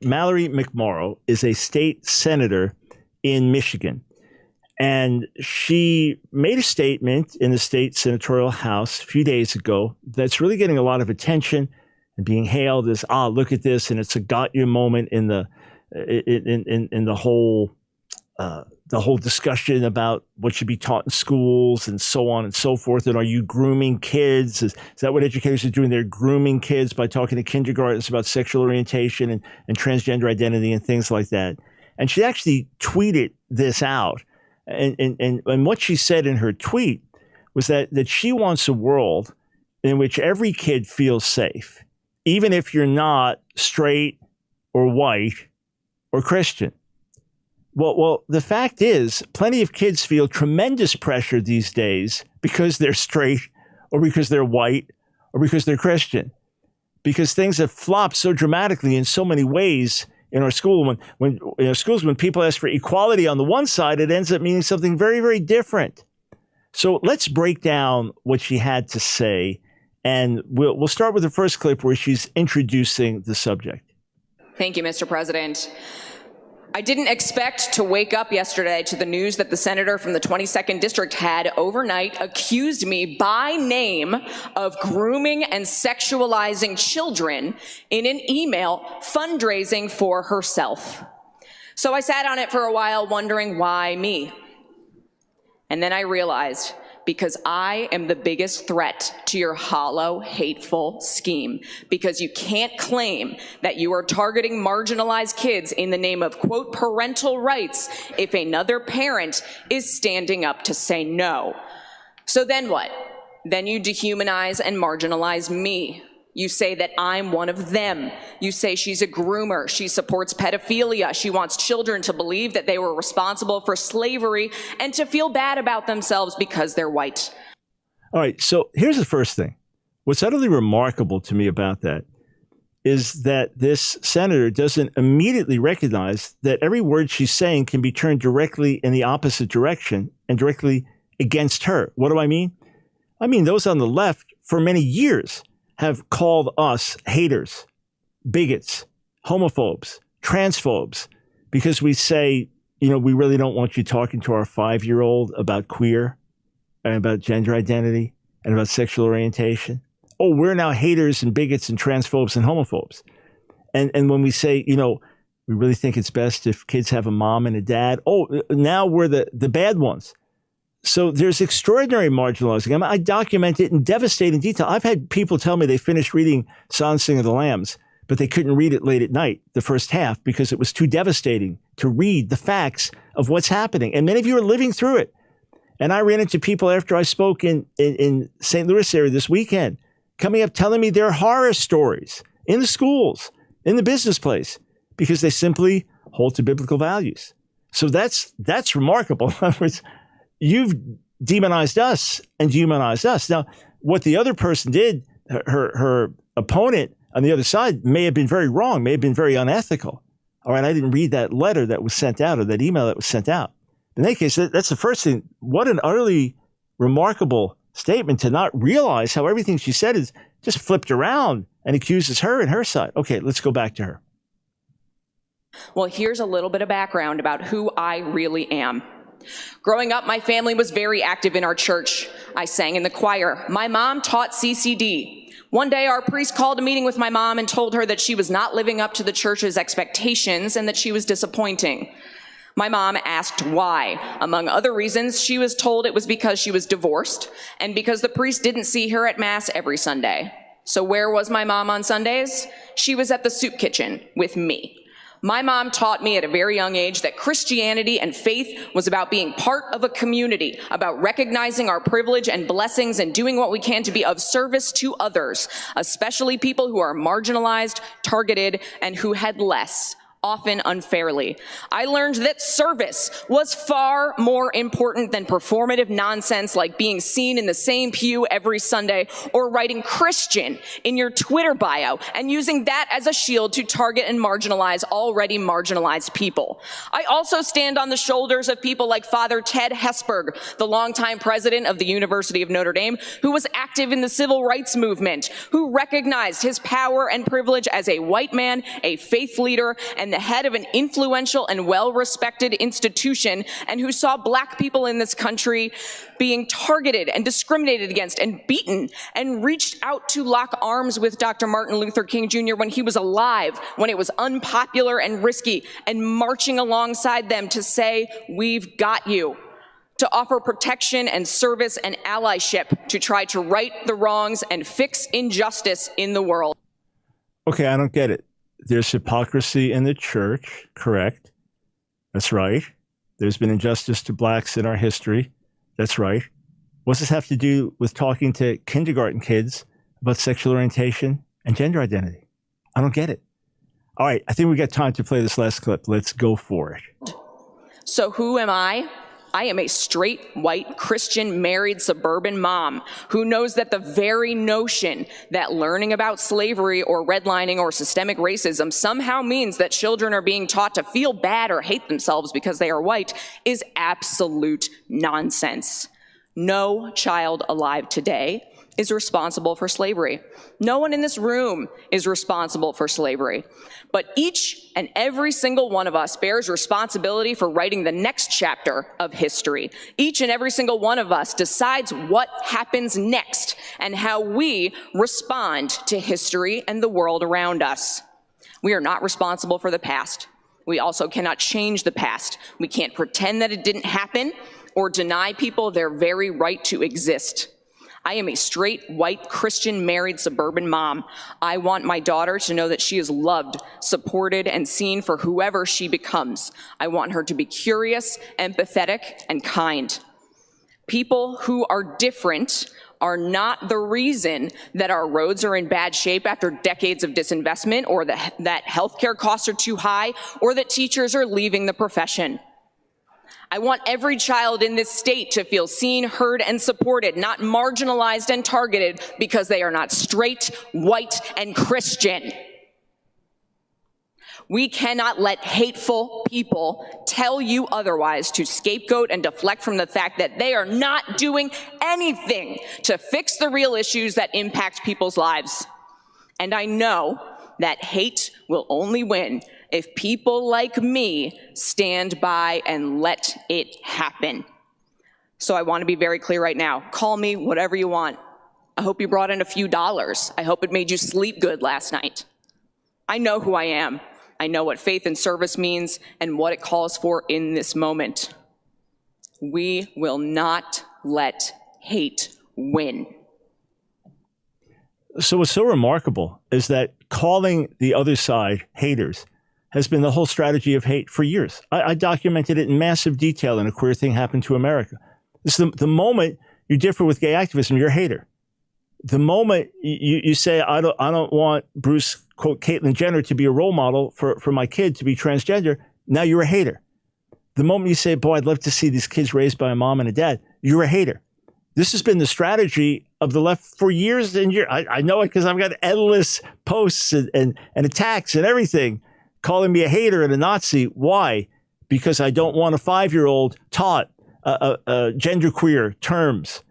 Mallory McMorrow is a state senator in Michigan. And she made a statement in the state senatorial house a few days ago that's really getting a lot of attention and being hailed as, look at this. And it's a got you moment in the whole discussion about what should be taught in schools and so on and so forth. And are you grooming kids? Is that what educators are doing? They're grooming kids by talking to kindergartens about sexual orientation and transgender identity and things like that. And she actually tweeted this out. And what she said in her tweet was that she wants a world in which every kid feels safe, even if you're not straight or white or Christian. Well, the fact is, plenty of kids feel tremendous pressure these days because they're straight or because they're white or because they're Christian, because things have flopped so dramatically in so many ways in our school. When in our schools, when people ask for equality on the one side, it ends up meaning something very, very different. So let's break down what she had to say, and we'll start with the first clip where she's introducing the subject. Thank you, Mr. President. I didn't expect to wake up yesterday to the news that the senator from the 22nd district had overnight accused me by name of grooming and sexualizing children in an email fundraising for herself. So I sat on it for a while wondering why me. And then I realized, because I am the biggest threat to your hollow, hateful scheme. Because you can't claim that you are targeting marginalized kids in the name of, quote, parental rights if another parent is standing up to say no. So then what? Then you dehumanize and marginalize me. You say that I'm one of them. You say she's a groomer. She supports pedophilia. She wants children to believe that they were responsible for slavery and to feel bad about themselves because they're white. All right, so here's the first thing. What's utterly remarkable to me about that is that this senator doesn't immediately recognize that every word she's saying can be turned directly in the opposite direction and directly against her. What do I mean? I mean, those on the left for many years have called us haters, bigots, homophobes, transphobes, because we say, we really don't want you talking to our 5-year-old about queer and about gender identity and about sexual orientation. Oh, we're now haters and bigots and transphobes and homophobes. And when we say, we really think it's best if kids have a mom and a dad, now we're the bad ones. So there's extraordinary marginalizing. I document it in devastating detail. I've had people tell me they finished reading Song of the Lambs, but they couldn't read it late at night, the first half, because it was too devastating to read the facts of what's happening. And many of you are living through it. And I ran into people after I spoke in St. Louis area this weekend, coming up telling me their horror stories in the schools, in the business place, because they simply hold to biblical values. So that's remarkable. In other words, you've demonized us and dehumanized us. Now, what the other person did, her opponent on the other side, may have been very wrong, may have been very unethical. All right, I didn't read that letter that was sent out or that email that was sent out. In that case, that's the first thing. What an utterly remarkable statement to not realize how everything she said is just flipped around and accuses her and her side. Okay, let's go back to her. Well, here's a little bit of background about who I really am. Growing up, my family was very active in our church. I sang in the choir. My mom taught CCD. One day, our priest called a meeting with my mom and told her that she was not living up to the church's expectations and that she was disappointing. My mom asked why. Among other reasons, she was told it was because she was divorced and because the priest didn't see her at Mass every Sunday. So where was my mom on Sundays? She was at the soup kitchen with me. My mom taught me at a very young age that Christianity and faith was about being part of a community, about recognizing our privilege and blessings and doing what we can to be of service to others, especially people who are marginalized, targeted, and who had less, often unfairly. I learned that service was far more important than performative nonsense like being seen in the same pew every Sunday or writing Christian in your Twitter bio and using that as a shield to target and marginalize already marginalized people. I also stand on the shoulders of people like Father Ted Hesburgh, the longtime president of the University of Notre Dame, who was active in the civil rights movement, who recognized his power and privilege as a white man, a faith leader, and the head of an influential and well-respected institution, and who saw black people in this country being targeted and discriminated against and beaten, and reached out to lock arms with Dr. Martin Luther King Jr. when he was alive, when it was unpopular and risky, and marching alongside them to say, "We've got you," to offer protection and service and allyship to try to right the wrongs and fix injustice in the world. Okay, I don't get it. There's hypocrisy in the church, correct? That's right. There's been injustice to blacks in our history. That's right. What's this have to do with talking to kindergarten kids about sexual orientation and gender identity? I don't get it. All right, I think we got time to play this last clip. Let's go for it. So who am I? I am a straight, white, Christian, married, suburban mom who knows that the very notion that learning about slavery or redlining or systemic racism somehow means that children are being taught to feel bad or hate themselves because they are white is absolute nonsense. No child alive today is responsible for slavery. No one in this room is responsible for slavery. But each and every single one of us bears responsibility for writing the next chapter of history. Each and every single one of us decides what happens next and how we respond to history and the world around us. We are not responsible for the past. We also cannot change the past. We can't pretend that it didn't happen or deny people their very right to exist. I am a straight, white, Christian, married, suburban mom. I want my daughter to know that she is loved, supported, and seen for whoever she becomes. I want her to be curious, empathetic, and kind. People who are different are not the reason that our roads are in bad shape after decades of disinvestment, or that healthcare costs are too high, or that teachers are leaving the profession. I want every child in this state to feel seen, heard, and supported, not marginalized and targeted because they are not straight, white, and Christian. We cannot let hateful people tell you otherwise to scapegoat and deflect from the fact that they are not doing anything to fix the real issues that impact people's lives. And I know that hate will only win if people like me stand by and let it happen. So I want to be very clear right now. Call me whatever you want. I hope you brought in a few dollars. I hope it made you sleep good last night. I know who I am. I know what faith and service means and what it calls for in this moment. We will not let hate win. So what's so remarkable is that calling the other side haters has been the whole strategy of hate for years. I documented it in massive detail in A Queer Thing Happened to America. It's the moment you differ with gay activism, you're a hater. The moment you say, I don't want Bruce, quote, Caitlyn Jenner to be a role model for my kid to be transgender, now you're a hater. The moment you say, boy, I'd love to see these kids raised by a mom and a dad, you're a hater. This has been the strategy of the left for years and years. I know it because I've got endless posts and attacks and everything calling me a hater and a Nazi. Why? Because I don't want a 5-year-old taught genderqueer terms.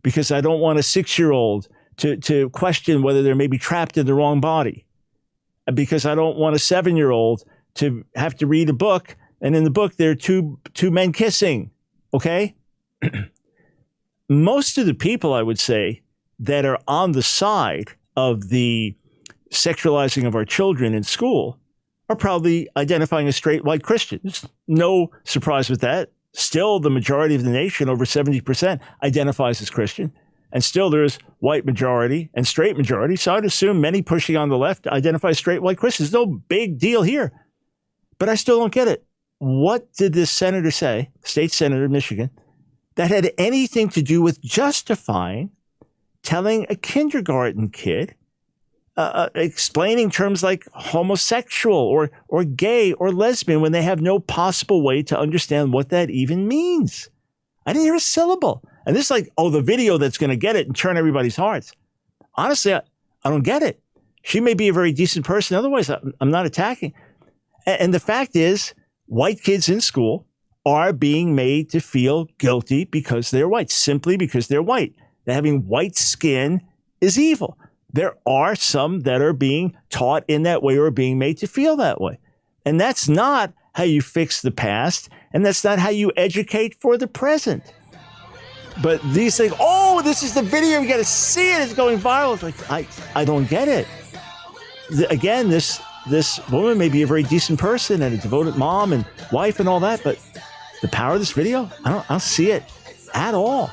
Because I don't want a 6-year-old to question whether they're maybe trapped in the wrong body. Because I don't want a 7-year-old to have to read a book, and in the book there are two men kissing. Okay? Most of the people, I would say, that are on the side of the sexualizing of our children in school are probably identifying as straight white Christians. No surprise with that. Still, the majority of the nation, over 70%, identifies as Christian. And still there's white majority and straight majority. So I'd assume many pushing on the left identify as straight white Christians. No big deal here. But I still don't get it. What did this senator say, state senator of Michigan, that had anything to do with justifying telling a kindergarten kid explaining terms like homosexual or gay or lesbian when they have no possible way to understand what that even means. I didn't hear a syllable. And this is like, oh, the video that's going to get it and turn everybody's hearts. Honestly, I don't get it. She may be a very decent person. Otherwise, I'm not attacking. And the fact is, white kids in school are being made to feel guilty because they're white, simply because they're white. That having white skin is evil. There are some that are being taught in that way or being made to feel that way. And that's not how you fix the past, and that's not how you educate for the present. But these things, oh, this is the video, you got to see it, it's going viral. It's like, I don't get it. Again, this woman may be a very decent person and a devoted mom and wife and all that, but the power of this video, I don't see it at all.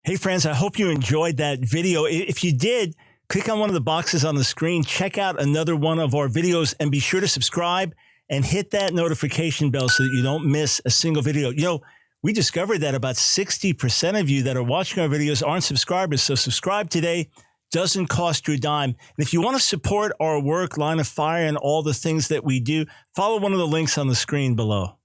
Hey friends, I hope you enjoyed that video. If you did, click on one of the boxes on the screen, check out another one of our videos, and be sure to subscribe and hit that notification bell so that you don't miss a single video. You know, we discovered that about 60% of you that are watching our videos aren't subscribers. So subscribe today. Doesn't cost you a dime. And if you want to support our work, Line of Fire, and all the things that we do, follow one of the links on the screen below.